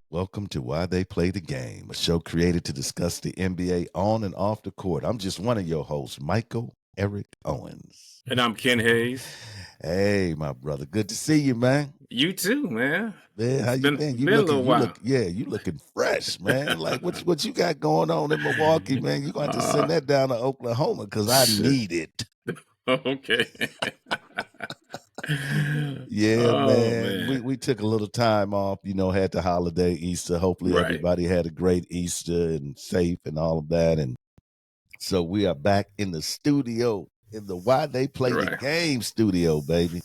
Welcome to Why They Play the Game, a show created to discuss the NBA on and off the court. I'm just one of your hosts, Michael Eric Owens. And I'm Ken Hayes. Hey, my brother, good to see you, man. You too, man. Man, how It's you been been? a little while. You looking fresh, man. Like what you got going on in Milwaukee, man? You're going to have to send that down to Oklahoma because I need it. Okay. Yeah, Oh man. man. We took a little time off, had the holiday Easter. Hopefully Right. everybody had a great Easter and safe and all of that. And so we are back in the studio, in the Why They Play the Right. Game studio, baby.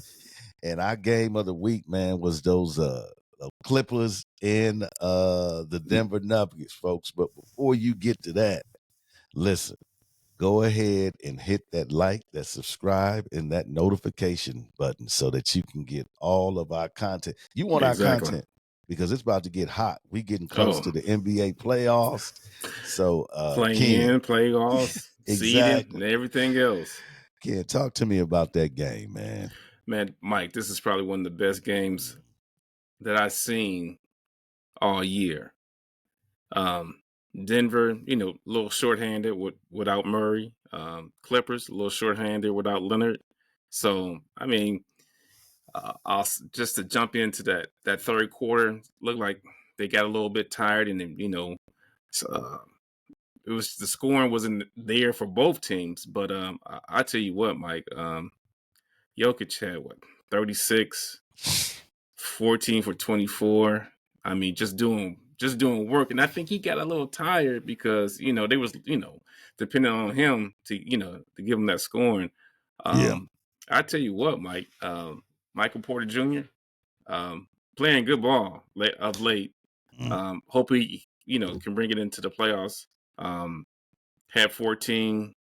And our game of the week, man, was those Clippers and the Denver Nuggets, folks. But before you get to that, listen, go ahead and hit that like, that subscribe, and that notification button so that you can get all of our content. You want our Exactly. content because it's about to get hot. We getting close to Oh, the NBA playoffs. So playing Ken, in, playoffs, seeded, and exactly. everything else. Ken, talk to me about that game, man. Man, Mike, this is probably one of the best games that I've seen all year. Denver, a little shorthanded without Murray. Clippers, a little shorthanded without Leonard. So, I mean, just to jump into that third quarter, looked like they got a little bit tired, and then it was the scoring wasn't there for both teams. But I tell you what, Mike, Jokic had 36, 14 for 24. I mean, just doing work, and I think he got a little tired because they was depending on him to give him that scoring. Yeah. I tell you what, Mike, Michael Porter Jr. Playing good ball of late. Hope he can bring it into the playoffs. Had 14.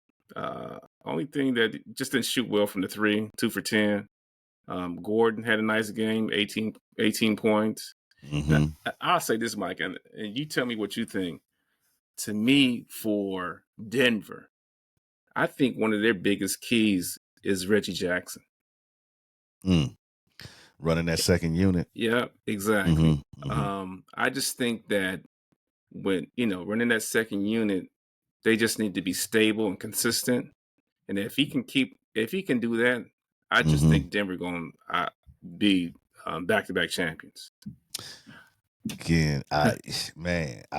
Only thing that just didn't shoot well from the three, 2 for 10. Gordon had a nice game, 18 points. Now, I'll say this, Mike, and you tell me what you think. To me, for Denver, I think one of their biggest keys is Reggie Jackson. Running that second unit. Yeah, exactly. I just think that when running that second unit, they just need to be stable and consistent. And if he can do that, I just think Denver going to be back-to-back champions. Again, I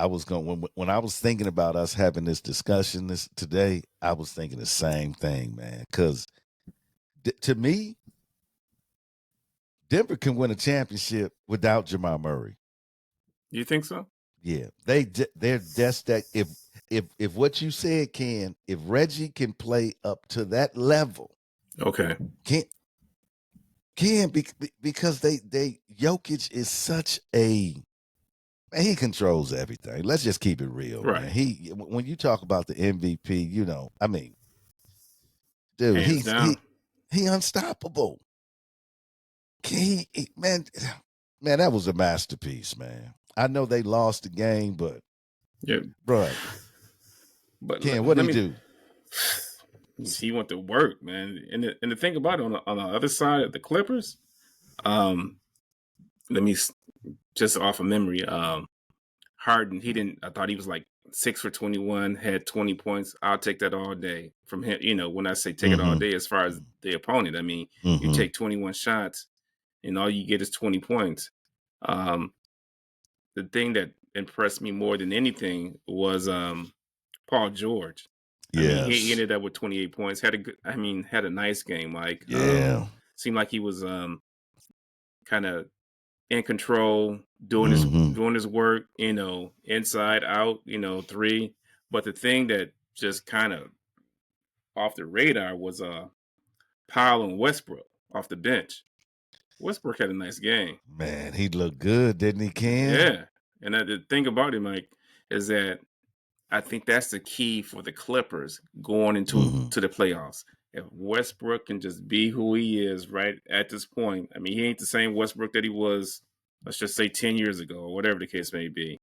was going when I was thinking about us having this discussion today, I was thinking the same thing, man. Because to me, Denver can win a championship without Jamal Murray. You think so? Yeah, they're just that. If what you said, Ken, if Reggie can play up to that level, okay, because they Jokic is such a man, he controls everything. Let's just keep it real, right? Man. When you talk about the MVP, I mean, dude, Hands down. he unstoppable. Man, that was a masterpiece, man. I know they lost the game, but yeah, bro. But Ken, what did he do? He went to work, man. And the thing about it, on the other side of the Clippers, let me just off of memory. Harden, I thought he was like 6 for 21, had 20 points. I'll take that all day from him. When I say take it all day, as far as the opponent, I mean, you take 21 shots and all you get is 20 points. The thing that impressed me more than anything was Paul George. Yes. I mean, he ended up with 28 points. Had a nice game. Like, seemed like he was kind of in control, doing his work. Inside out. Three. But the thing that just kind of off the radar was Powell and Westbrook off the bench. Westbrook had a nice game. Man, he looked good, didn't he, Ken? Yeah, and the thing about him, Mike, is that I think that's the key for the Clippers going into to the playoffs. If Westbrook can just be who he is right at this point, I mean, he ain't the same Westbrook that he was, let's just say 10 years ago or whatever the case may be.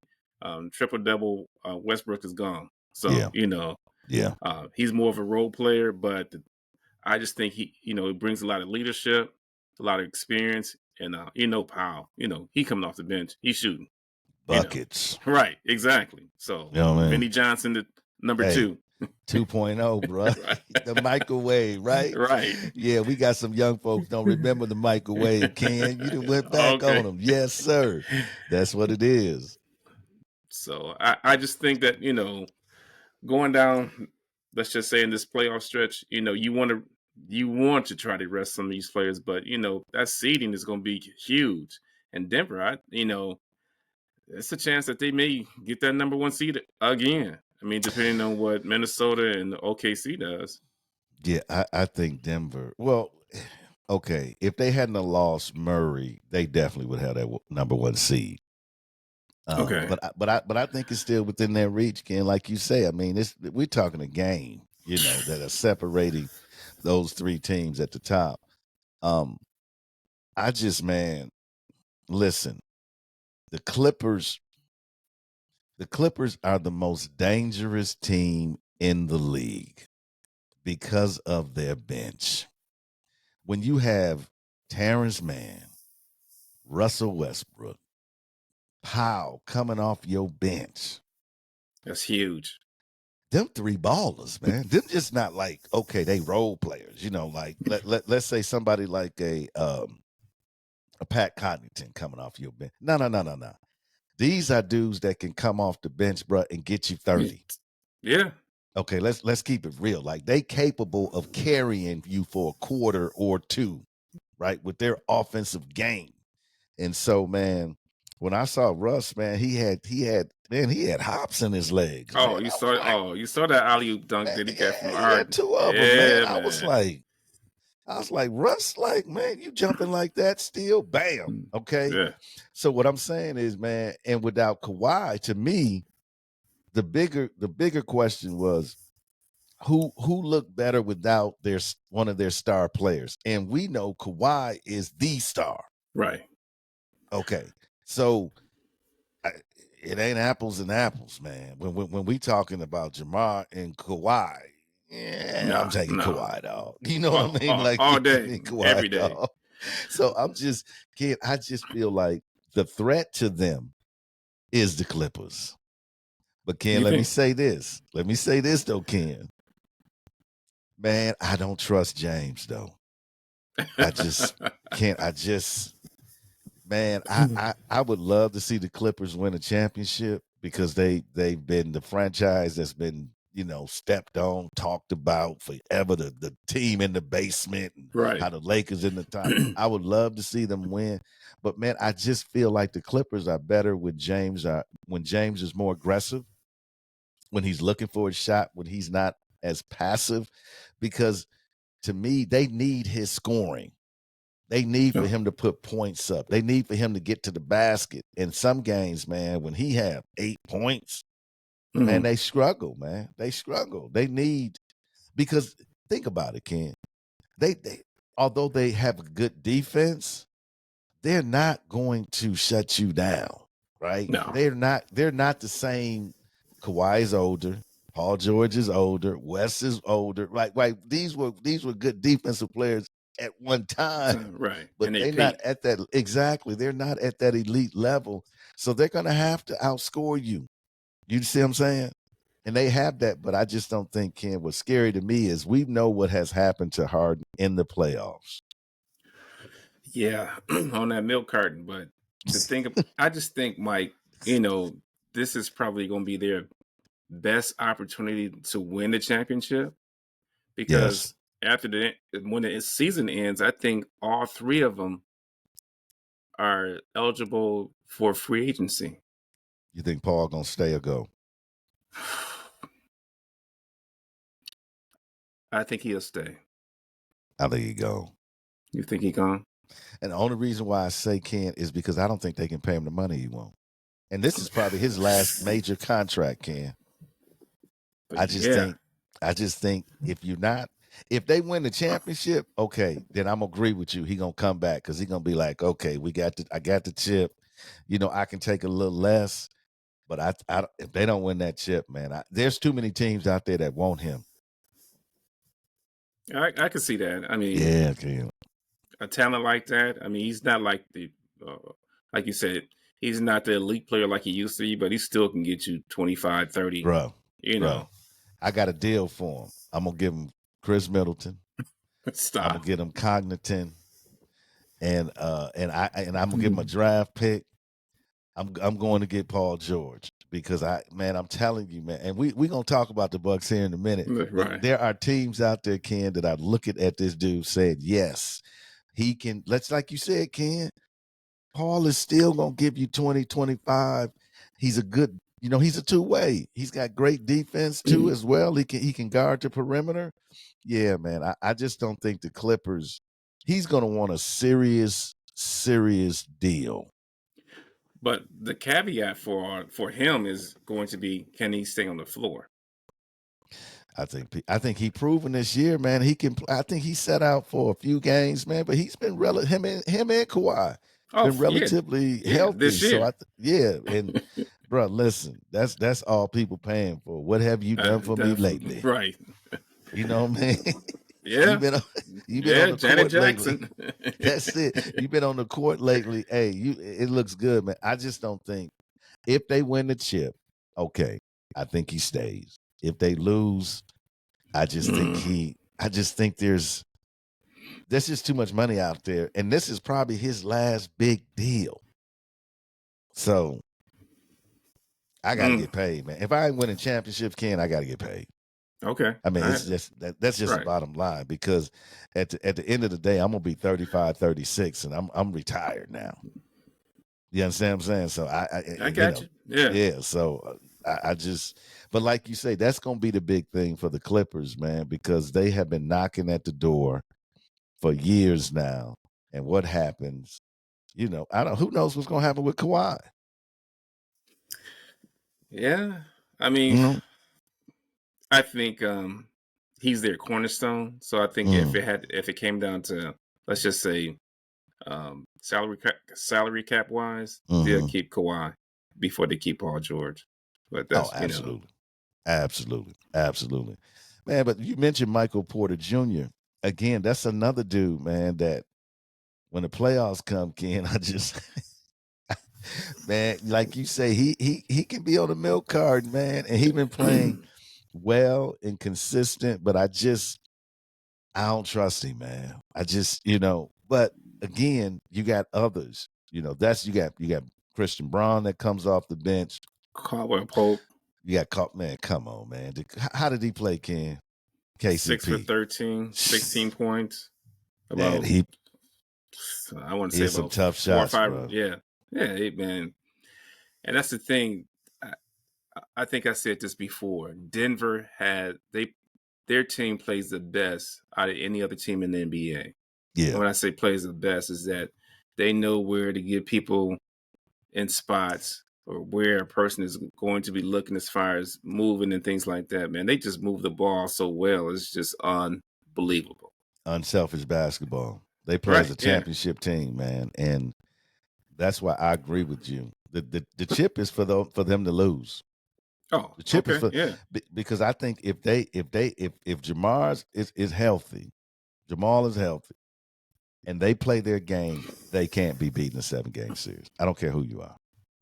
Triple-double, Westbrook is gone. So, he's more of a role player, but I just think he brings a lot of leadership, a lot of experience, and Powell, he coming off the bench, he's shooting. buckets. Right, exactly. So You know what I mean? Vinny Johnson, the number Hey, 2. 2.0, bro. Right. The microwave, right? Right. Yeah, we got some young folks don't remember the microwave, Ken. You done went back Okay. on them. Yes, sir. That's what it is. So I just think that, going down, let's just say in this playoff stretch, you want to try to rest some of these players, but that seeding is going to be huge. And Denver, it's a chance that they may get that number 1 seed again. I mean, depending on what Minnesota and the OKC does. Yeah, I think Denver. Well, okay, if they hadn't have lost Murray, they definitely would have that number 1 seed. Okay. But I think it's still within their reach, Ken. Like you say, I mean, we're talking a game, that are separating those 3 teams at the top. I just, man, listen, the Clippers are the most dangerous team in the league because of their bench. When you have Terrence Mann, Russell Westbrook, Powell coming off your bench, That's huge. them 3 ballers, man. Them just not like, okay, they role players, like let's say somebody like a Pat Connaughton coming off your bench. No. These are dudes that can come off the bench, bro, and get you 30. Yeah. Okay, let's keep it real. Like, they capable of carrying you for a quarter or 2, right? With their offensive game. And so, man, when I saw Russ, man, he had hops in his legs, man. Oh, I was like, you saw that alley-oop dunk man, that he got from yeah, he had Harden. 2 of them, man. Yeah, I was man. like, Russ, like, man, you jumping like that still? Bam. Okay. Yeah. So what I'm saying is, man, and without Kawhi, to me, the bigger question was who looked better without one of their star players. And we know Kawhi is the star. Right. Okay. So it ain't apples and apples, man. When we talking about Jamar and Kawhi, yeah, I'm No, taking no. Kawhi, dog. You know what I mean? Like, All give day, me Kawhi, every day. dog. So I just feel like the threat to them is the Clippers. But Ken, You let me think? say this. Let me say this though, Ken. Man, I don't trust James though. I just can't. Man, I would love to see the Clippers win a championship because they've been the franchise that's been, stepped on, talked about forever, the team in the basement and Right. how the Lakers in the top. I would love to see them win. But man, I just feel like the Clippers are better when James is more aggressive, when he's looking for a shot, when he's not as passive, because to me, they need his scoring. They need for No. him to put points up. They need for him to get to the basket. In some games, man, when he have 8 points, man, Mhm. they struggle, man. They struggle. They need, because think about it, Ken. They although they have a good defense, they're not going to shut you down, right? No. They're not the same. Kawhi is older. Paul George is older. Wes is older. Right. These were good defensive players at one time, Right. but And they they're not peak. at that exactly. They're not at that elite level. So they're gonna have to outscore you. You see what I'm saying? And they have that, but I just don't think, Ken, what's scary to me is we know what has happened to Harden in the playoffs. Yeah, on that milk carton. But I just think, Mike, this is probably going to be their best opportunity to win the championship Yes. because when the season ends, I think all 3 of them are eligible for free agency. You think Paul gonna stay or go? I think he'll stay. I think he go. You think he gone? And the only reason why I say Ken is because I don't think they can pay him the money he wants. And this is probably his last major contract, Ken. But I just yeah, think if they win the championship, okay, then I'm gonna agree with you. He gonna come back because he gonna be like, okay, I got the chip. I can take a little less, but if they don't win that chip, man, there's too many teams out there that want him. I can see that. I mean, Yeah, Ken. a talent like that. I mean, he's not like the like you said. He's not the elite player like he used to be, but he still can get you 25, 30. Bro, You bro. know, I got a deal for him. I'm gonna give him Chris Middleton. I'm gonna stop. get him Cogniton, and I'm gonna give him a draft pick. I'm going to get Paul George because I'm telling you, man, and we gonna talk about the Bucks here in a minute. But Right. there are teams out there, Ken, that are looking at this dude saying, yes, he can. Let's like you said, Ken. Paul is still gonna give you 20, 25. He's a good, he's a two-way. He's got great defense too as well. He can guard the perimeter. Yeah, man. I just don't think the Clippers. He's gonna want a serious, serious deal. But the caveat for him is going to be, can he stay on the floor? I think he proven this year, man. He can. I think he set out for a few games, man. But he's been him and Kawhi Oh been yeah, relatively yeah. healthy. This So year, and bro, listen, that's all people paying for. What have you done for me lately? right? You know what I mean? Yeah, You've been on yeah. the Janet court lately. Jackson. That's it. You've been on the court lately. Hey, it looks good, man. I just don't think if they win the chip, okay, I think he stays. If they lose, I just think there's just too much money out there. And this is probably his last big deal. So I gotta get paid, man. If I ain't winning championships, Ken, I gotta get paid. Okay. I mean, All it's right. just that's just the Right. bottom line because at the end of the day, I'm gonna be 35, 36, and I'm retired now. You understand what I'm saying? So I got you. Yeah. yeah. So I just, but like you say, that's gonna be the big thing for the Clippers, man, because they have been knocking at the door for years now. And what happens? Who knows what's gonna happen with Kawhi? Yeah. I mean, Mm-hmm. I think he's their cornerstone. So I think Mm-hmm. if it came down to, let's just say, salary cap wise, they'll Mm-hmm. keep Kawhi before they keep Paul George. But Oh, that's absolutely. Absolutely. Absolutely. Man, but you mentioned Michael Porter Jr. Again, that's another dude, man, that when the playoffs come, Ken, I just man, like you say, he can be on the milk card, man. And he been playing well and consistent, but I don't trust him, man. I just, but again, you got others. You got Christian Braun that comes off the bench. Caldwell Pope. You got caught, man. Come on, man. How did he play, Ken? 6 for KCP. 13, 16 points. Man, About, I want to he say hit some about tough 4 or shots, 5. bro. Yeah. Yeah, man. And that's the thing. I, I think I said this before. Denver their team plays the best out of any other team in the NBA. And Yeah, when I say plays the best, is that they know where to get people in spots or where a person is going to be looking as far as moving and things like that. Man, they just move the ball so well. It's just unbelievable. unselfish basketball. They play as Right. a Yeah. championship team, man, and that's why I agree with you. The chip is for them to lose. Oh, The chip is okay. for Yeah. because I think if Jamar's is healthy, Jamal is healthy, and they play their game, they can't be beating a 7-game series. I don't care who you are.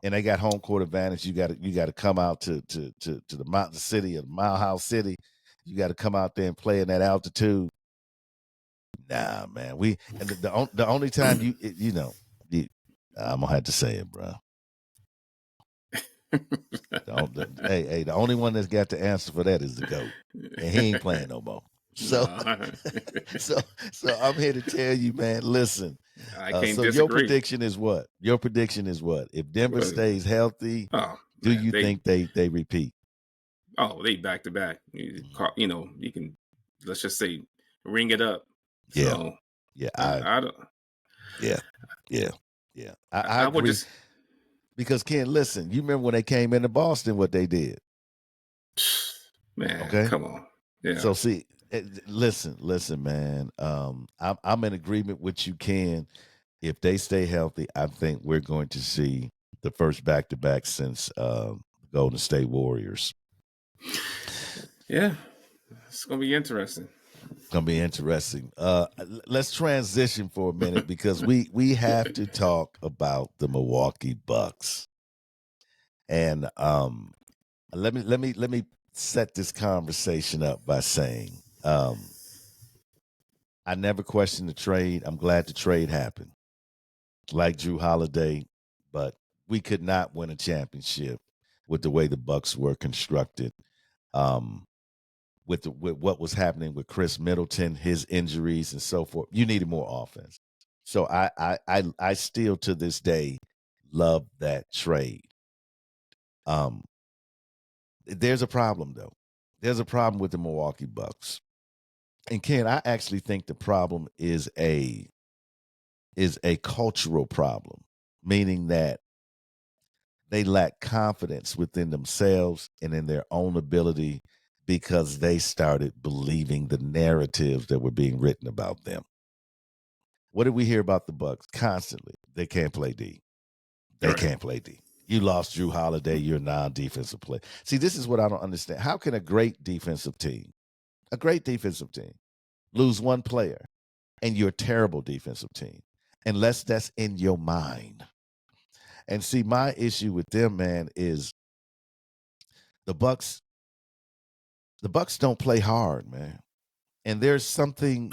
And they got home court advantage. You got to come out to the mountain city or Mile House City. You got to come out there and play in that altitude. Nah, man. The only time I'm gonna have to say it, bro. The only one that's got the answer for that is the GOAT, and he ain't playing no more. So, No, so, so I'm here to tell you, man. Listen. I can't So your disagree. prediction is what? Your prediction is what? If Denver Well, stays healthy, oh do man, you think they repeat? they back to back. You can, let's just say, ring it up. Yeah, So yeah, I don't. yeah, yeah, yeah. I I would agree just, because Ken, listen. You remember when they came into Boston? What they did? man, Okay. come on. Yeah. So see, listen, man. I'm in agreement with you, Ken. If they stay healthy, I think we're going to see the first back-to-back since Golden State Warriors. Yeah. It's gonna be interesting. Gonna be interesting. Let's transition for a minute because we have to talk about the Milwaukee Bucks. And let me set this conversation up by saying I never questioned the trade. I'm glad the trade happened. Like Drew Holiday, but we could not win a championship with the way the Bucks were constructed. With what was happening with Chris Middleton, his injuries and so forth, you needed more offense. So I still to this day love that trade. There's a problem though. There's a problem with the Milwaukee Bucks. And Ken, I actually think the problem is a cultural problem, meaning that they lack confidence within themselves and in their own ability because they started believing the narratives that were being written about them. What did we hear about the Bucks constantly? They can't play D. They can't play D. You lost Drew Holiday. You're a non-defensive player. See, this is what I don't understand. How can a great defensive team, lose one player and you're a terrible defensive team unless that's in your mind? And see, my issue with them, man, is the Bucks don't play hard, man. And there's something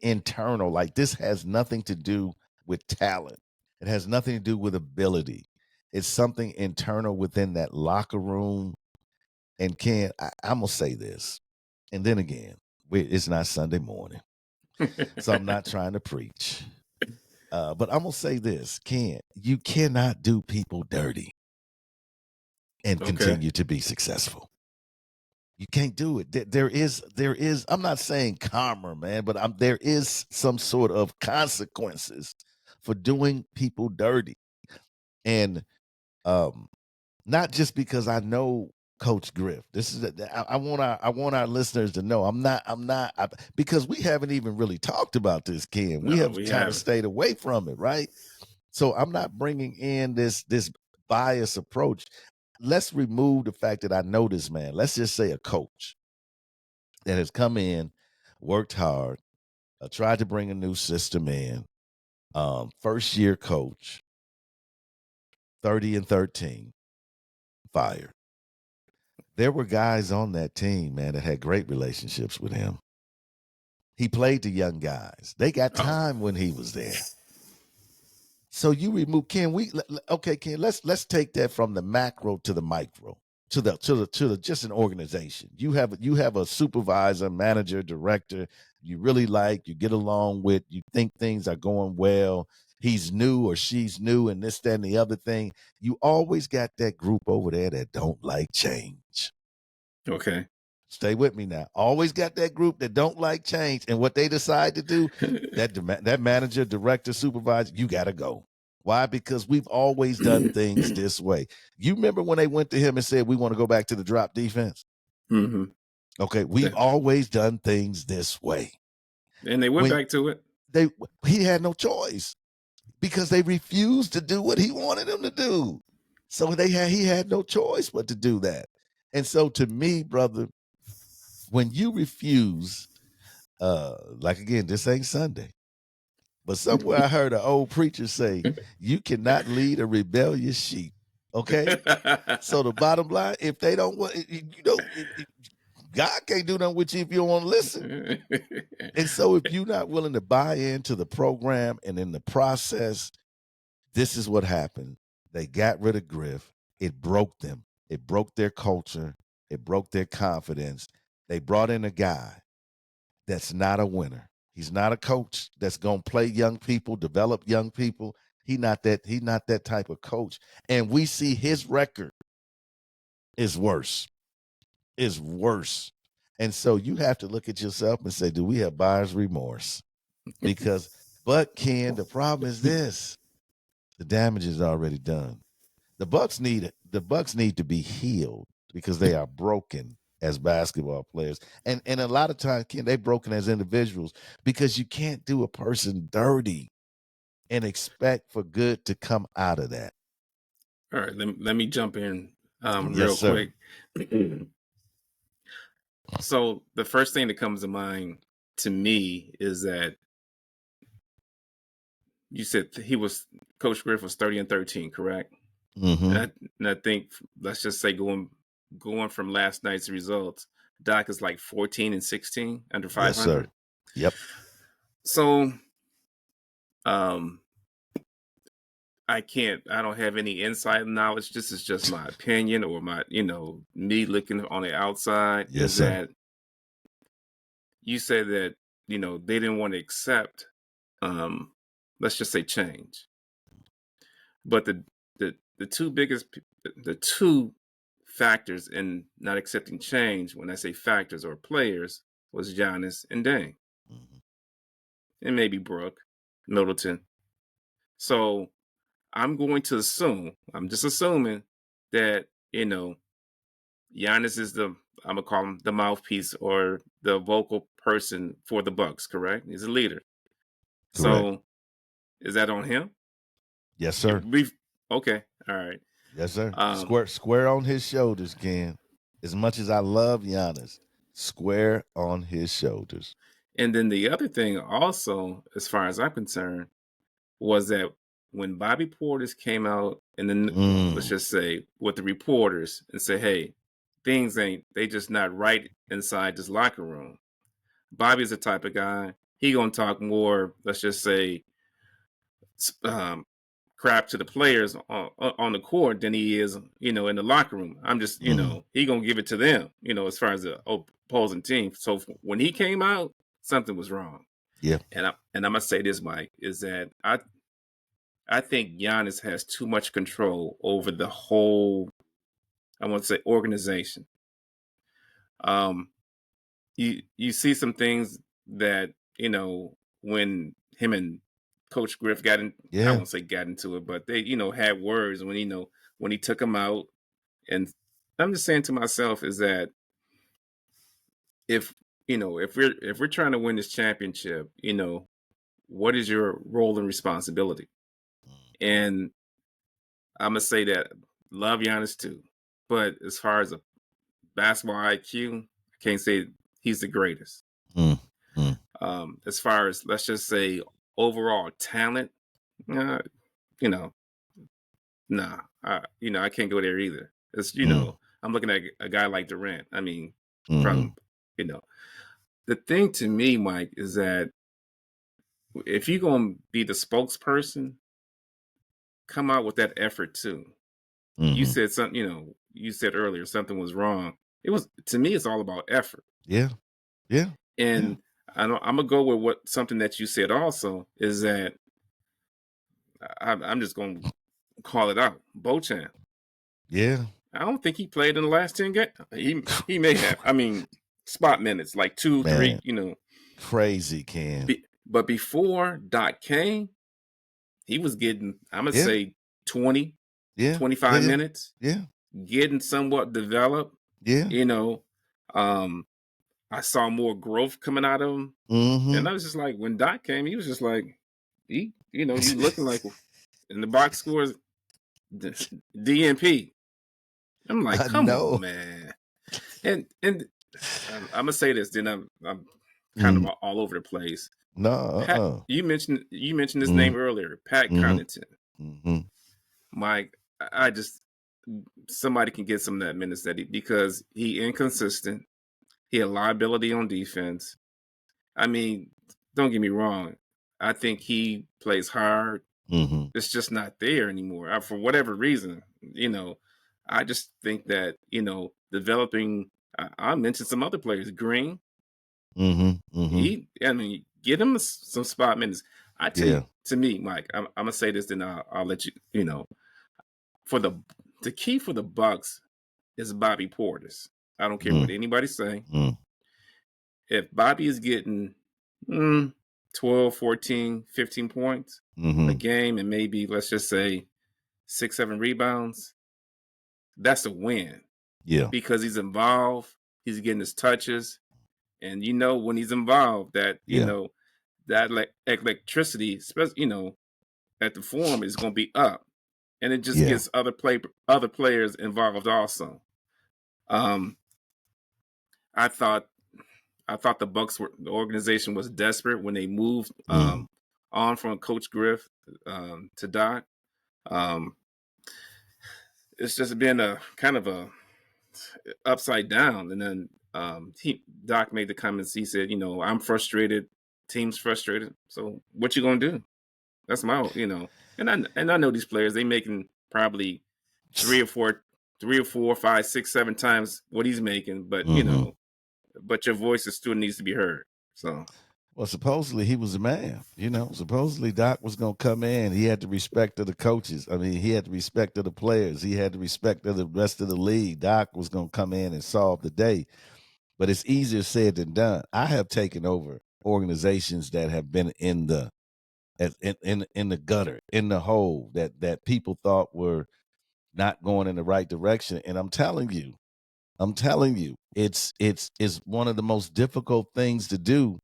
internal. Like, this has nothing to do with talent. It has nothing to do with ability. It's something internal within that locker room. And Ken, I'm gonna say this, and then again, it's not Sunday morning, so I'm not trying to preach. But I'm gonna say this, Ken, you cannot do people dirty and continue to be successful. You can't do it. There is. I'm not saying karma, man, but there is some sort of consequences for doing people dirty, and not just because I know Coach Griff. This is I want our listeners to know because we haven't even really talked about this, Ken. We have kind of stayed away from it, right? So I'm not bringing in this bias approach. Let's remove the fact that I know this man. Let's just say a coach that has come in, worked hard, tried to bring a new system in, first year coach, 30-13, fired. There were guys on that team, man, that had great relationships with him. He played the young guys. They got time when he was there. So you remove Ken. Ken. Let's take that from the macro to the micro to the just an organization. You have a supervisor, manager, director you really like, you get along with, you think things are going well. He's new or she's new, and this, that, and the other thing. You always got that group over there that don't like change. Okay. Stay with me now. Always got that group that don't like change, and what they decide to do, that manager, director, supervisor, you got to go. Why? Because we've always done things this way. You remember when they went to him and said, we want to go back to the drop defense? Mm-hmm. Okay, we've always done things this way. And they went back to it. He had no choice because they refused to do what he wanted them to do. So he had no choice but to do that. And so to me, brother, when you refuse, like again, this ain't Sunday, but somewhere I heard an old preacher say, you cannot lead a rebellious sheep. Okay? So the bottom line, if they don't want, God can't do nothing with you if you don't want to listen. And so if you're not willing to buy into the program and in the process, this is what happened. They got rid of Griff. It broke them. It broke their culture. It broke their confidence. They brought in a guy that's not a winner. He's not a coach that's going to play young people, develop young people. He's not that type of coach. And we see his record is worse. And so you have to look at yourself and say, do we have buyer's remorse? But Ken, the problem is this. The damage is already done. The Bucks need to be healed because they are broken as basketball players. And a lot of times, Ken, they're broken as individuals because you can't do a person dirty and expect for good to come out of that. All right, let me jump in Yes, real sir. quick. So the first thing that comes to mind to me is that you said Coach Griff was 30-13, correct? And Mm-hmm. I think, let's just say, going from last night's results, Doc is like 14-16, under Yes, sir. 500. Yep. So um I don't have any inside knowledge. This is just my opinion, or my, me looking on the outside, Yes, is sir. that you said that, they didn't want to accept, um, let's just say, change. But the the two factors in not accepting change, when I say factors or players, was Giannis and Dame, Mm-hmm. and maybe Brooke, Middleton. So I'm going to assume, I'm just assuming that, Giannis is I'm gonna call him the mouthpiece or the vocal person for the Bucks, correct? He's a leader. Correct. So is that on him? Yes, Yeah, sir. okay, all right. Yes, sir. Um, Square on his shoulders, Ken. As much as I love Giannis, square on his shoulders. and then the other thing also, as far as I'm concerned, was that when Bobby Portis came out, and then, let's Mm. just say, with the reporters, and say, "Hey, they just not right inside this locker room." Bobby's the type of guy, he gonna talk more, let's just say, um, crap to the players on the court than he is, in the locker room. I'm just, Mm. he gonna give it to them, as far as the opposing team. So when he came out, something was wrong. Yeah. And I'm gonna say this, Mike, is that I think Giannis has too much control over the whole, I want to say, organization. Um, you see some things that, when him and Coach Griff I Yeah. won't say got into it, but they, had words when, when he took him out. And I'm just saying to myself is that, if if we're trying to win this championship, what is your role and responsibility? And I'm gonna say that, love Giannis too, but as far as a basketball IQ, I can't say he's the greatest. Mm. Mm. As far as, let's just say, overall talent, uh, you know, nah, I can't go there either. It's, Mm. I'm looking at a guy like Durant. I mean, Mm-hmm. from, you know, the thing to me, Mike, is that if you're gonna be the spokesperson, come out with that effort too. You Mm-hmm. said something, you said earlier something was wrong. It was, to me, it's all about effort. Yeah. Yeah. Yeah. And I'm gonna go with something that you said also, is that I'm just gonna call it out. Bochan. Yeah. I don't think he played in the last 10 games. He may have. I mean, spot minutes, like two, three, Man, crazy, Ken. But before Doc came, he was getting, I'm gonna Yeah. say, 20, Yeah. 25 Yeah. minutes, Yeah. getting somewhat developed. Yeah. You know, um, I saw more growth coming out of him, Mm-hmm. and I was just like, when Doc came, he was just like, you looking like, in the box scores, DNP. I'm like, I come on, know. man. And I'm gonna say this, then I'm kind of Mm. all over the place. No. Pat, you mentioned his Mm. name earlier, Pat Mm-hmm. Connaughton. Mm-hmm. Mike, I just, somebody can get some of that minutes because he inconsistent. He had liability on defense. I mean, don't get me wrong. I think he plays hard. Mm-hmm. It's just not there anymore, for whatever reason. I just think that, developing. I mentioned some other players. Green, Mm-hmm. Mm-hmm. I mean, get him some spot minutes. I tell you, Yeah. to me, Mike, I'm gonna say this, then I'll let you. For the key for the Bucks is Bobby Portis. I don't care what Mm. anybody say. Mm. If Bobby is getting, 12, 14, 15 points a Mm-hmm. game, and maybe, let's just say, 6, 7 rebounds, that's a win, Yeah. because he's involved. He's getting his touches, and when he's involved, that Yeah. that electricity, especially, at the forum, is going to be up, and it just Yeah. gets other players involved also. Um, I thought the the organization was desperate when they moved Mm, on from Coach Griff to Doc. Um, it's just been a kind of a upside down. And then Doc made the comments. He said, I'm frustrated. Team's frustrated. So what you gonna do? That's my. And I know these players. They making probably three or four, 5, 6, 7 times what he's making. But mm-hmm. but your voice still needs to be heard. So Well, supposedly he was a man. Supposedly Doc was going to come in. He had the respect of the coaches. I mean, he had the respect of the players. He had the respect of the rest of the league. Doc was going to come in and solve the day. But it's easier said than done. I have taken over organizations that have been in the gutter, in the hole that people thought were not going in the right direction. And I'm telling you, it's one of the most difficult things to do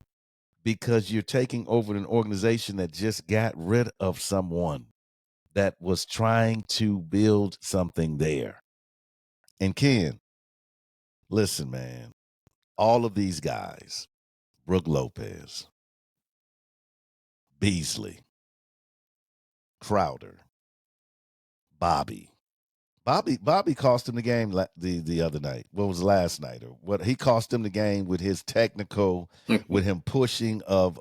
because you're taking over an organization that just got rid of someone that was trying to build something there. And Ken, listen, man, all of these guys, Brooke Lopez, Beasley, Crowder, Bobby. Bobby cost him the game the other night. What was last night or what? He cost him the game with his technical, with him pushing of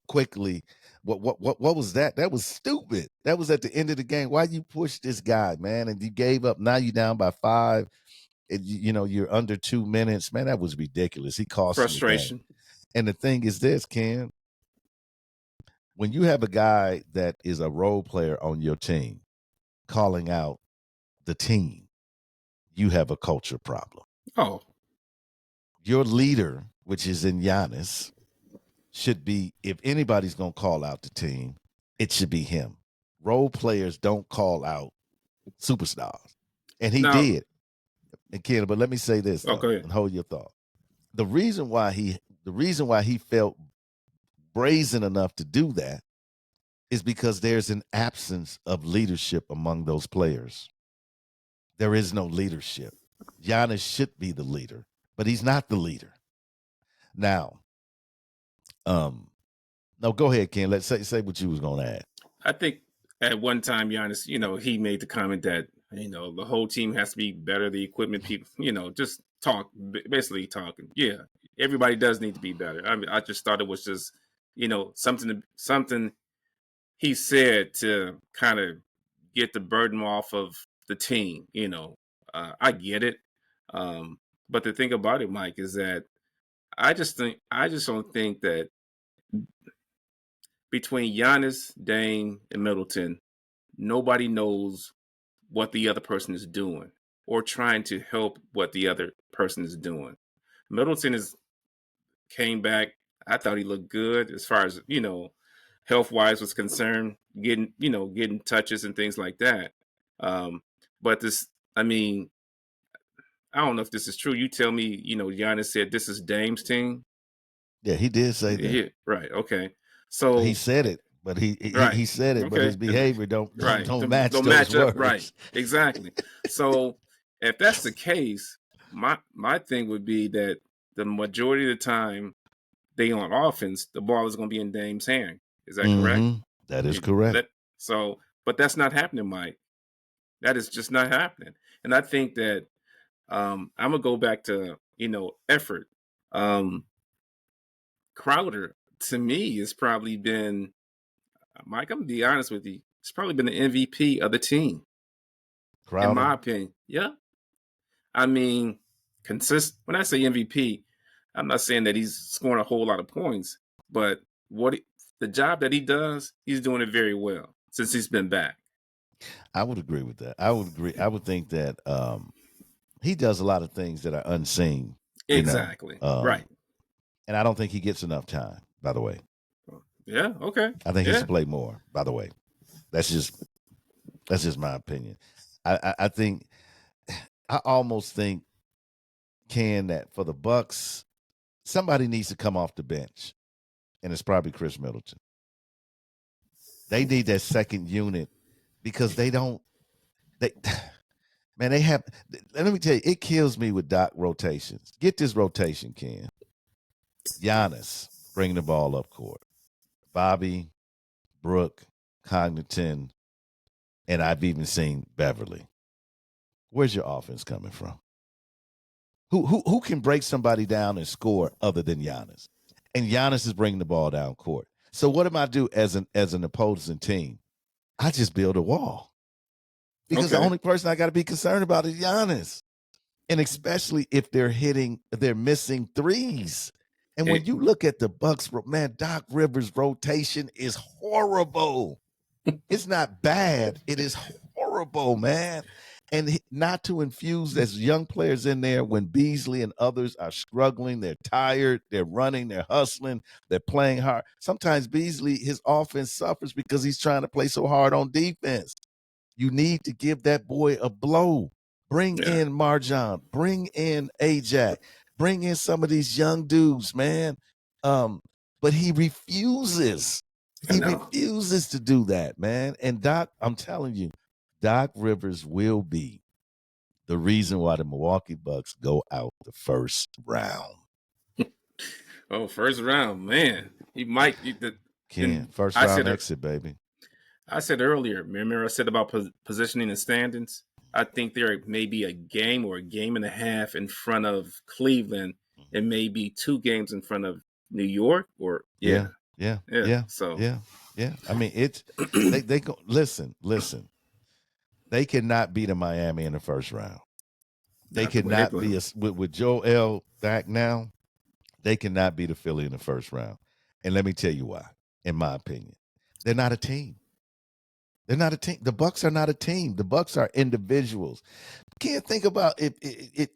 quickly. What was that? That was stupid. That was at the end of the game. Why you push this guy, man? And you gave up. Now you down by 5. And you're under 2 minutes, man. That was ridiculous. He cost him the game. frustration. And the thing is this, Ken, when you have a guy that is a role player on your team calling out the team, you have a culture problem. Oh, Your leader, which is in Giannis, should be, if anybody's going to call out the team, it should be him. Role players don't call out superstars. And he now, did. And Ken, but let me say this go though, ahead. and hold your thought. The reason why he felt brazen enough to do that is because there's an absence of leadership among those players. There is no leadership. Giannis should be the leader, but he's not the leader. Now, no, go ahead, Ken. Let's say what you was gonna add. I think at one time, Giannis, he made the comment that the whole team has to be better. The equipment people, just talk, basically talking. Yeah, everybody does need to be better. I mean, I just thought it was just something he said to kind of get the burden off of the team. I get it, but the thing about it, Mike, is that I just don't think that between Giannis, Dame, and Middleton, nobody knows what the other person is doing or trying to help what the other person is doing. Middleton is came back. I thought he looked good as far as health wise was concerned, getting touches and things like that. But this, I mean, I don't know if this is true. You tell me. Giannis said this is Dame's team. Yeah, he did say that. Yeah, right. Okay. He So said it, but he right. said it, but Okay. his behavior don't don't Right. don't match Don't those match up. Right. words. Exactly. So if that's the case, my thing would be that the majority of the time they on offense, the ball is going to be in Dame's hand. Is that correct? Mm-hmm. That is correct. But that's not happening, Mike. That is just not happening. And I think that I'm gonna go back to effort. Um, Crowder to me has probably been Mike. I'm gonna be honest with you. It's probably been the MVP of the team, in Crowder. my opinion. Yeah, I mean, When I say MVP, I'm not saying that he's scoring a whole lot of points, but the job that he does, he's doing it very well since he's been back. I would agree with that. I would agree. I would think that he does a lot of things that are unseen. Exactly. Right. And I don't think he gets enough time. By the way, Yeah. Okay. I think he Yeah. should play more. By the way, that's just my opinion. I think I almost think that for the Bucks, somebody needs to come off the bench, and it's probably Chris Middleton. They need that second unit because they Man, they have. Let me tell you, it kills me with Doc rotations. Get this rotation, Ken. Giannis bringing the ball up court. Bobby, Brooke, Cogniton, and I've even seen Beverly. Where's your offense coming from? Who can break somebody down and score other than Giannis? And Giannis is bringing the ball down court. So what am I do as an opposing team? I just build a wall because the Okay. only person I got to be concerned about is Giannis, and especially if they're missing threes. And when And, you look at the Bucks, man, Doc Rivers' rotation is horrible. It's not bad. It is horrible, man. And not to infuse as young players in there when Beasley and others are struggling, they're tired, they're running, they're hustling, they're playing hard. Sometimes Beasley, his offense suffers because he's trying to play so hard on defense. You need to give that boy a blow. Bring yeah, in Marjan, bring in Ajax, bring in some of these young dudes, man. But he refuses. I He know. refuses to do that, man. And Doc, I'm telling you, Doc Rivers will be the reason why the Milwaukee Bucks go out the first round. Oh, first round, man. He might. Ken, And first I round said, exit, baby. I said earlier. Remember, I said about positioning the standings. I think they're maybe a game or a game and a half in front of Cleveland, and maybe 2 games in front of New York. Or Yeah, yeah, yeah, yeah. yeah, So yeah, yeah. I mean, it's they go listen. They cannot beat a Miami in the first round. They not the way they cannot play. be with Joel back now. They cannot beat a Philly in the first round. And let me tell you why. In my opinion, they're not a team. They're not a team. The Bucks are not a team. The Bucks are individuals. Can't think about it.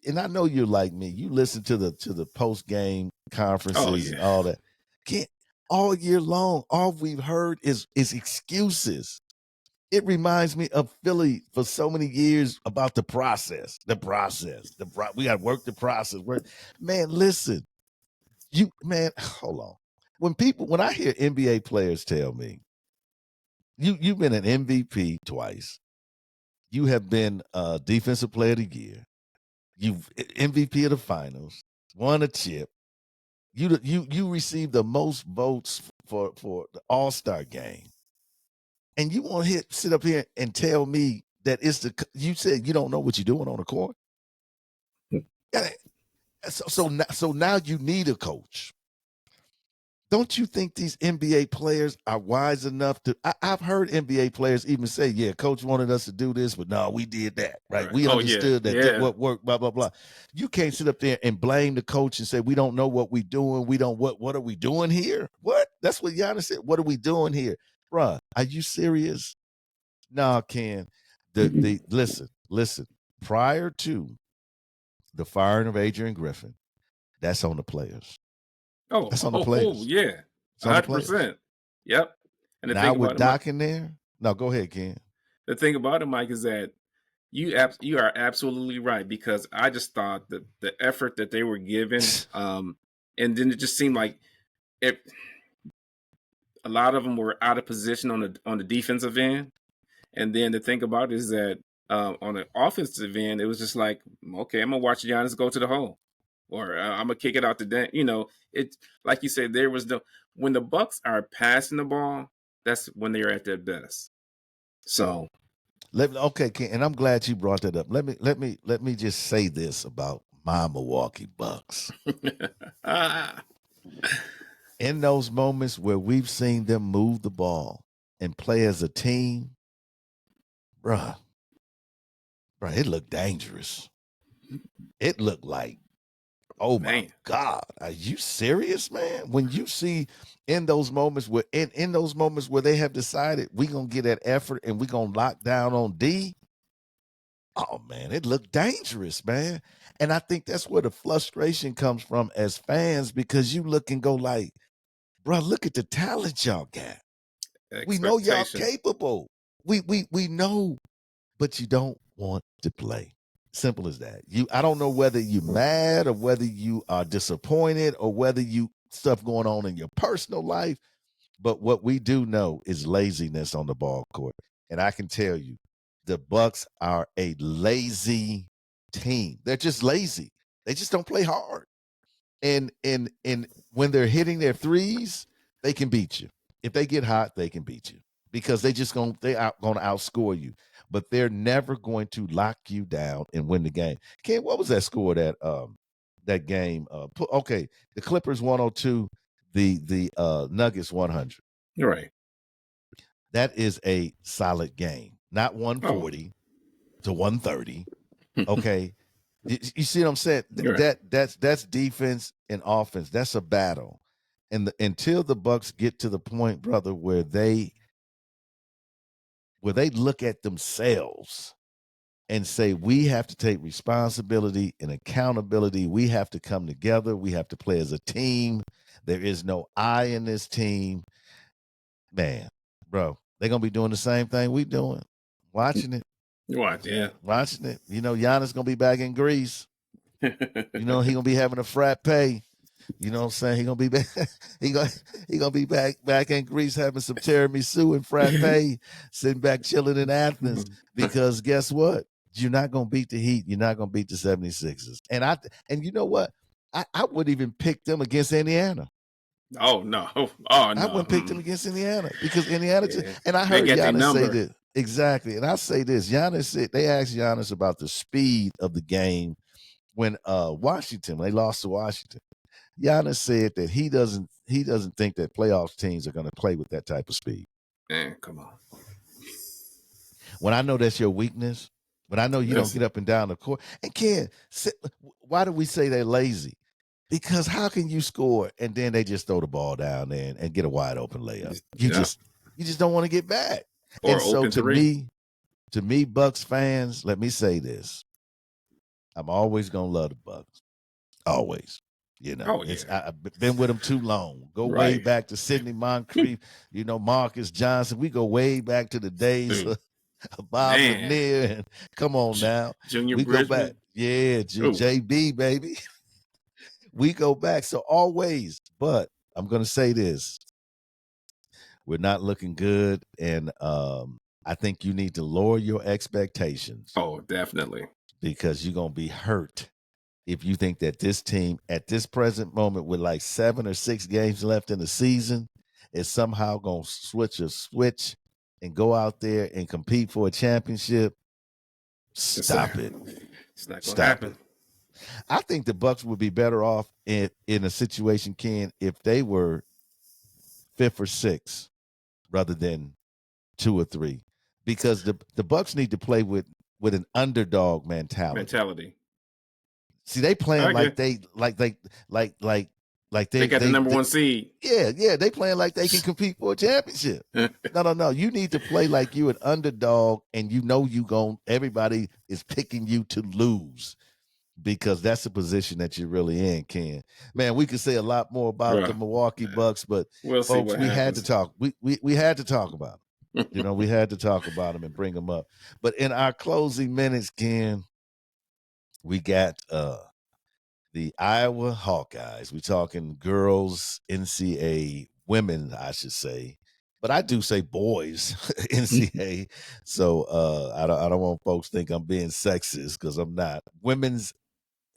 And I know you're like me. You listen to the post game Oh conferences and yeah, all that. Can't all year long. All we've heard is excuses. It reminds me of Philly for so many years about the process. We got to work the process. Man, listen, hold on. When I hear NBA players tell me, you've been an MVP twice, you have been defensive player of the year, you've MVP of the finals, won a chip, you received the most votes for the All-Star game. And you want to sit up here and tell me that you said you don't know what you're doing on the court? Yeah. So now you need a coach. Don't you think these NBA players are wise enough to? I've heard NBA players even say, "Yeah, coach wanted us to do this, but no, we did that, right? right. We Oh yeah, understood that yeah. what worked, blah blah blah." You can't sit up there and blame the coach and say we don't know what we're doing. We don't what are we doing here? What? That's what Giannis said. What are we doing here, bruh? Are you serious? No, Ken. Listen. Prior to the firing of Adrian Griffin, that's on the players. That's on the Oh players. yeah, It's on the players. 100%. Yep. And the Now thing with about it, Mike, Doc in there, no, go ahead, Ken. the thing about it, Mike, is that you are absolutely right, because I just thought that the effort that they were given, and then it just seemed like it. A lot of them were out of position on the defensive end, and then the thing about it is that on the offensive end, it was just like, okay, I'm gonna watch Giannis go to the hole, or I'm gonna kick it out the den. It's like you said, there was no when the Bucks are passing the ball, that's when they're at their best. So Okay, Ken, and I'm glad you brought that up. Let me just say this about my Milwaukee Bucks. ah, In those moments where we've seen them move the ball and play as a team, bruh, it looked dangerous. It looked like, oh my man, God, are you serious, man? When you see in those moments in those moments where they have decided we gonna get that effort and we gonna lock down on D, oh man, it looked dangerous, man. And I think that's where the frustration comes from as fans, because you look and go like, bro, look at the talent y'all got. We know y'all expectation. capable. We know, but you don't want to play. Simple as that. I don't know whether you're mad or whether you are disappointed or whether you stuff going on in your personal life. But what we do know is laziness on the ball court. And I can tell you, the Bucks are a lazy team. They're just lazy. They just don't play hard. And when they're hitting their threes, they can beat you. If they get hot, they can beat you because gonna outscore you. But they're never going to lock you down and win the game. Ken, what was that score that game? Okay, the Clippers 102, the Nuggets 100. You're right. That is a solid game. Not 140 to 130. Okay. You see what I'm saying? Right. That's defense and offense. That's a battle. And until the Bucks get to the point, brother, where they look at themselves and say, we have to take responsibility and accountability. We have to come together. We have to play as a team. There is no I in this team. Man, bro, they're going to be doing the same thing we doing. Watching it. What? Yeah. Watching it. You know, Giannis going to be back in Greece. You know, he going to be having a frappe. You know what I'm saying? He gonna be back. he gonna be back in Greece having some tiramisu and frappe, sitting back chilling in Athens. Because guess what? You're not gonna beat the Heat. You're not gonna beat the 76ers. And you know what? I wouldn't even pick them against Indiana. Oh no! Oh no! I wouldn't pick them against Indiana because Indiana. And I heard Giannis say this exactly. And I say this: Giannis said they asked Giannis about the speed of the game when they lost to Washington. Giannis said that he doesn't think that playoff teams are going to play with that type of speed. Man, come on. When I know that's your weakness, when I know you don't get up and down the court, and why do we say they're lazy? Because how can you score and then they just throw the ball down there and get a wide open layup? You just don't want to get back. Or and so open to me, Bucks fans, let me say this: I'm always gonna love the Bucks, always. You know, I've been with them too long. Go way back to Sidney Moncrief, you know, Marcus Johnson. We go way back to the days of Bob Lanier. And come on now. Junior we Bridgman. Go back. Yeah, JB, baby. We go back. So always, but I'm going to say this. We're not looking good. And I think you need to lower your expectations. Oh, definitely. Because you're going to be hurt if you think that this team at this present moment with like 7 or 6 games left in the season is somehow going to switch and go out there and compete for a championship. Stop it. It's not going to happen. I think the Bucks would be better off in a situation, Ken, if they were 5th or 6th rather than 2 or 3, because the Bucks need to play with an underdog mentality. See, they playing like they got the number 1 seed. Yeah, they playing like they can compete for a championship. No. You need to play like you an underdog, and you know everybody is picking you to lose, because that's the position that you're really in, Ken. Man, we could say a lot more about the Milwaukee Bucks, but folks, we had to talk. We had to talk about them. You know, we had to talk about them and bring them up. But in our closing minutes, Ken, we got the Iowa Hawkeyes. We're talking girls NCAA, women, I should say. But I do say boys NCAA. So I don't want folks to think I'm being sexist, because I'm not. Women's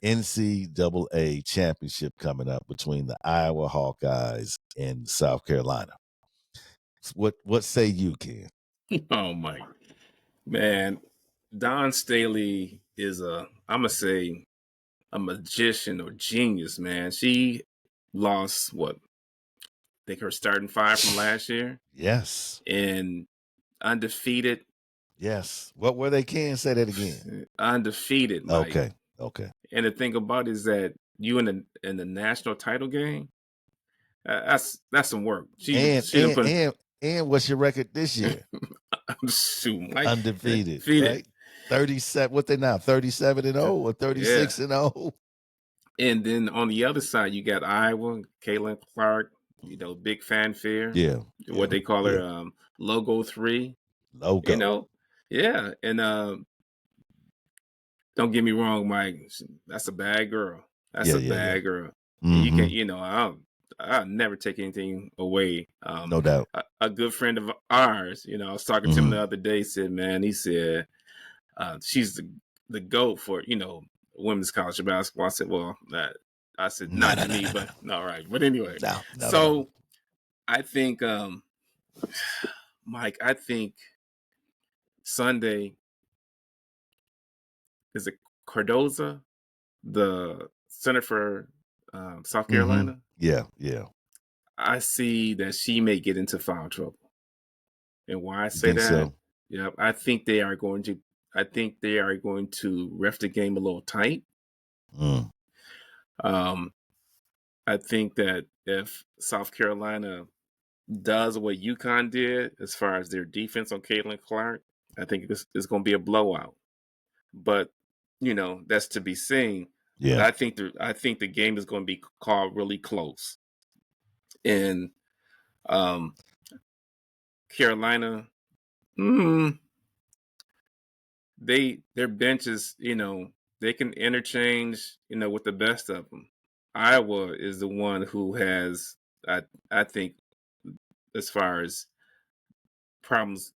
NCAA championship coming up between the Iowa Hawkeyes and South Carolina. What say you, Ken? Oh my man, Dawn Staley is I'm gonna say a magician or genius, man. She lost I think her starting 5 from last year. Yes. And undefeated. Yes. What were they, Ken? Say that again. Undefeated, Mike. Okay. And the thing about it is that you in the national title game, that's some work. And what's your record this year? Shoot, Mike. Undefeated, right? 37. What they now? 37-0 or 36-0? And then on the other side, you got Iowa, Caitlin Clark. You know, big fanfare. Yeah. What they call her, Logo 3. Logo. You know, yeah. And don't get me wrong, Mike. That's a bad girl. That's a bad girl. Mm-hmm. You can, you know, I'll never take anything away. No doubt. A good friend of ours, you know, I was talking to him the other day. Said, man, he said, she's the GOAT for women's college basketball. I said, well, I said No, not no, to no, me, no, no. but all right. But anyway, No. so I think Mike, I think Sunday is it Cardoza, the center for South Mm-hmm. Carolina. Yeah. I see that she may get into foul trouble. And why I You say think that? so? Yeah, I think they are going to. I think they are going to ref the game a little tight. Mm. Um, I think that if South Carolina does what UConn did as far as their defense on Caitlin Clark, I think it's going to be a blowout. But that's to be seen. But Yeah. I think the game is going to be called really close. And Carolina, mm, their benches, they can interchange, with the best of them. Iowa is the one who has, I think, as far as problems,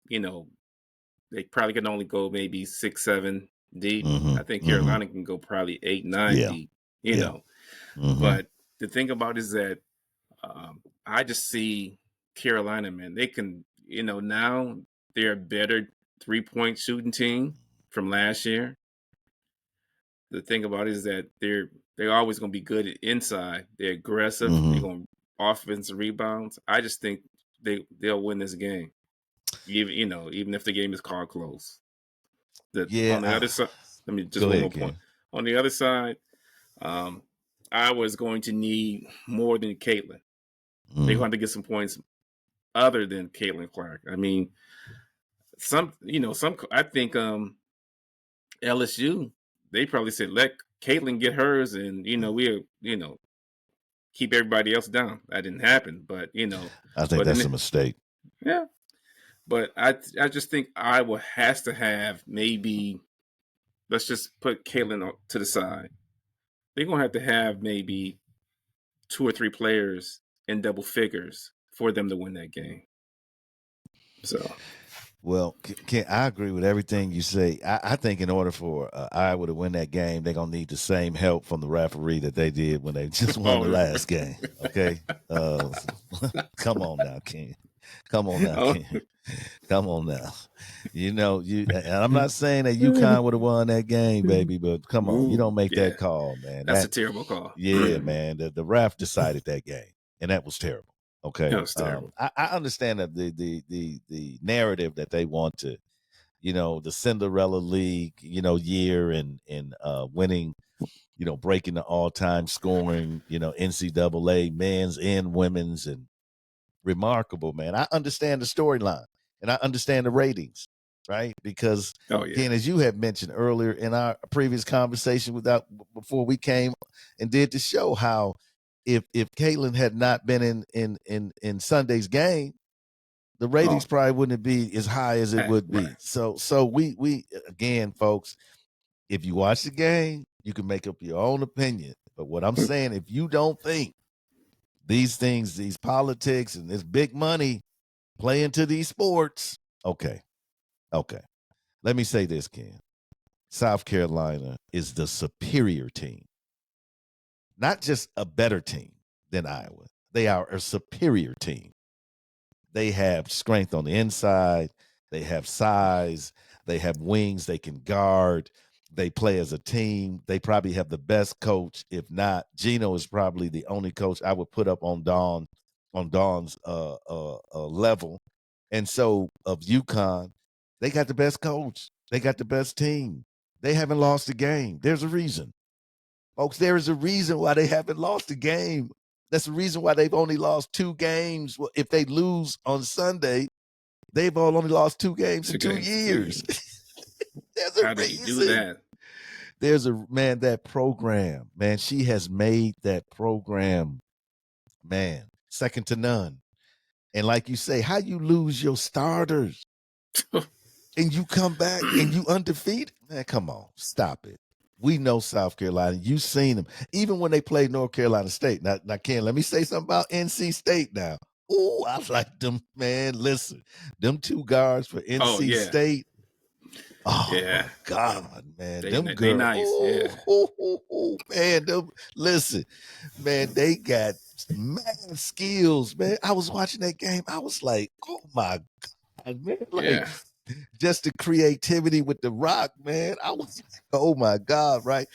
they probably can only go maybe 6, 7 deep. Mm-hmm. I think Mm-hmm. Carolina can go probably 8, 9 Yeah. deep. Yeah. Mm-hmm. But the thing about it is that I just see Carolina, man. They can, now they're a better 3-point shooting team from last year. The thing about it is that they're always going to be good at inside. They're aggressive. They're Mm-hmm. going to offensive rebounds. I just think they'll win this game, even if the game is called close. On the Yeah. other side, let me just Go one ahead, more point. Ken. On the other side, Iowa is going to need more than Caitlin. They're Mm. going to get some points other than Caitlin Clark. I mean, I think LSU, they probably said let Caitlin get hers, and we'll keep everybody else down. That didn't happen, but I think but that's a in mistake. yeah, but I just think Iowa has to have maybe, let's just put Caitlin to the side. They're gonna have to have maybe 2 or 3 players in double figures for them to win that game. So Well, Ken, I agree with everything you say. I think in order for Iowa to win that game, they're gonna need the same help from the referee that they did when they just won the oh, last game. Okay, come on now, Ken. Come on now, oh. Ken. Come on now. And I'm not saying that UConn would have won that game, baby, but come on, you Ooh, don't make yeah, that call, man. that's a terrible call. Yeah, man. The ref decided that game, and that was terrible. That Okay, was terrible. I understand that the narrative that they want to, the Cinderella League, year and winning, breaking the all time scoring, NCAA men's and women's, and remarkable, man. I understand the storyline and I understand the ratings, right? Because Oh yeah. again, as you had mentioned earlier in our previous conversation before we came and did the show, how if Caitlin had not been in Sunday's game, the ratings Oh, probably wouldn't be as high as it would right. be. So we again, folks, if you watch the game, you can make up your own opinion. But what I'm saying, if you don't think these things, these politics and this big money play into these sports, okay. Let me say this, Ken. South Carolina is the superior team, not just a better team than Iowa. They are a superior team. They have strength on the inside. They have size. They have wings they can guard. They play as a team. They probably have the best coach. If not, Gino is probably the only coach I would put up on Dawn's level. And so of UConn, they got the best coach. They got the best team. They haven't lost a game. There's a reason. Folks, there is a reason why they haven't lost a game. That's the reason why they've only lost 2 games. Well, if they lose on Sunday, they've all only lost 2 games in 2 years. There's a How do you do reason. that? There's that program, man, she has made that program, man, second to none. And like you say, how you lose your starters and you come back and you undefeated? Man, come on, stop it. We know South Carolina. You've seen them. Even when they played North Carolina State. Now, Ken, let me say something about NC State now. Oh, I like them, man. Listen, them 2 guards for Oh NC yeah. State, Oh Yeah, my God, man. they Them they girls. nice. Yeah, Man. Listen, man, they got mad skills, man. I was watching that game. I was like, oh my God, man. Like, yeah, just the creativity with the rock, man. I was like, oh my God, right?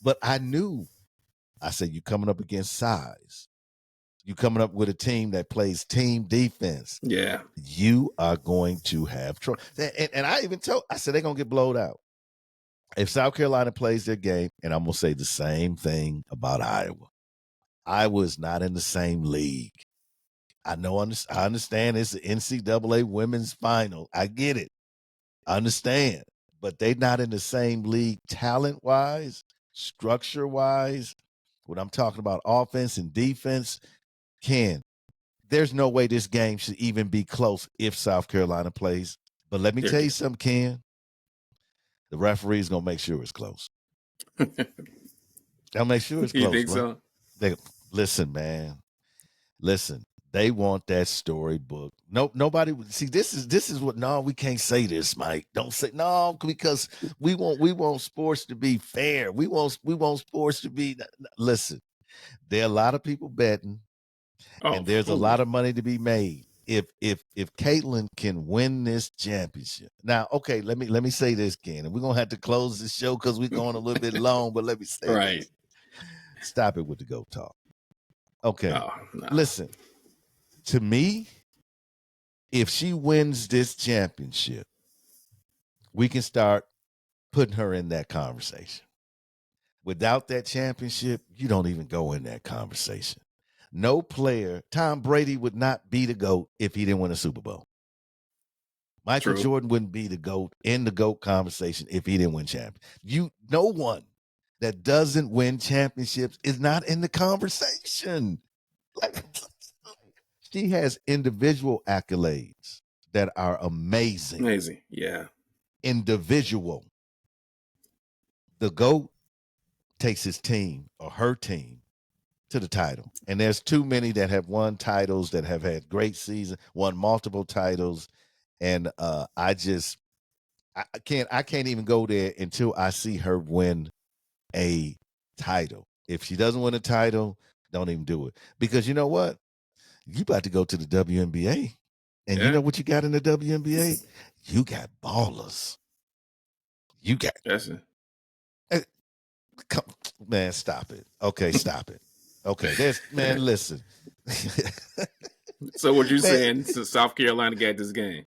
But I knew. I said, you coming up against size. You coming up with a team that plays team defense. yeah. You are going to have trouble. And I even I said they're gonna get blowed out. If South Carolina plays their game, and I'm gonna say the same thing about Iowa. Iowa is not in the same league. I know. I understand it's the NCAA women's final. I get it. I understand, but they're not in the same league talent wise, structure wise. When I'm talking about offense and defense, Ken, there's no way this game should even be close if South Carolina plays. But let me tell you something, Ken. The referee's gonna make sure it's close. They'll make sure it's You close, think bro. so? They listen, man. Listen, they want that storybook. No, nobody would see. This is what. No, we can't say this, Mike. Don't say no because we want sports to be fair. We want sports to be. Listen, there are a lot of people betting, Oh, and there's a fool. lot of money to be made. If Caitlin can win this championship. Now, okay, let me say this, Ken, and we're gonna have to close the show because we're going a little bit long. But let me say Right. this: stop it with the GOAT talk. Okay, Oh no. listen to me. If she wins this championship, we can start putting her in that conversation. Without that championship, you don't even go in that conversation. No player, Tom Brady would not be the GOAT if he didn't win a Super Bowl. Michael True. Jordan wouldn't be the GOAT in the GOAT conversation if he didn't win champions. No one that doesn't win championships is not in the conversation. Like, she has individual accolades that are amazing. Amazing. Yeah. Individual. The GOAT takes his team or her team to the title. And there's too many that have won titles, that have had great seasons, won multiple titles. And I can't even go there until I see her win a title. If she doesn't win a title, don't even do it. Because you know what? You about to go to the WNBA. And you Yeah. know what you got in the WNBA? You got ballers. You got That's it. eh, come, man, stop it. Okay, stop it. Okay, listen. So what you Man, saying? So South Carolina got this game.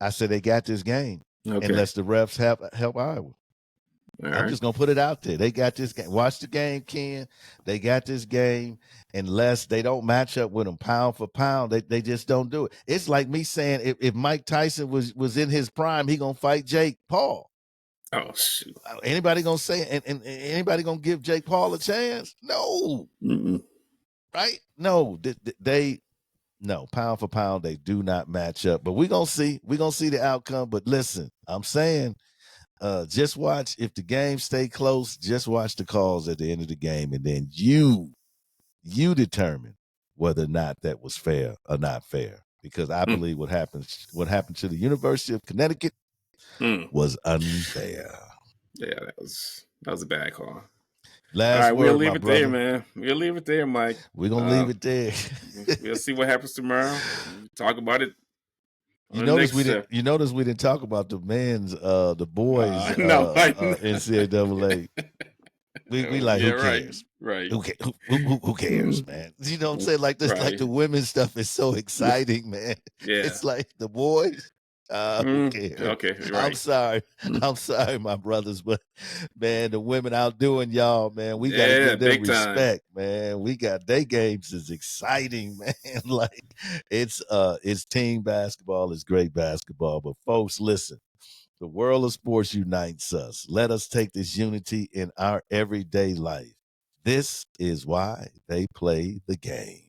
I said they got this game Okay. unless the refs help Iowa. All I'm right. just gonna put it out there. They got this game. Watch the game, Ken. They got this game. Unless they don't match up with them pound for pound, they just don't do it. It's like me saying if Mike Tyson was in his prime, he gonna fight Jake Paul. Oh shoot. Anybody gonna say and anybody gonna give Jake Paul a chance? No, Mm-mm. right? No, they no pound for pound they do not match up. But we're gonna see. We're gonna see the outcome. But listen, I'm saying just watch if the game stay close, just watch the calls at the end of the game, and then you determine whether or not that was fair or not fair. Because I Mm. believe what happened to the University of Connecticut Mm. was unfair. Yeah, that was a bad call. All Last right, we'll word, leave my it there, brother. man. We'll leave it there, Mike. We're gonna leave it there. We'll see what happens tomorrow. We'll talk about it on You the notice we next. didn't. You notice we didn't talk about the men's, the boys, No, NCAA. We like yeah, who right, cares? right, Who cares, man? You know what I'm saying? Like this, like right. the women's stuff is so exciting, man. Yeah. It's like the boys. Who cares? Okay, I'm right. sorry. I'm sorry, my brothers, but man, the women outdoing y'all, man. We got to Yeah, give them big time. respect, man. They games is exciting, man. Like it's team basketball, it's great basketball. But folks, listen. The world of sports unites us. Let us take this unity in our everyday life. This is why they play the game.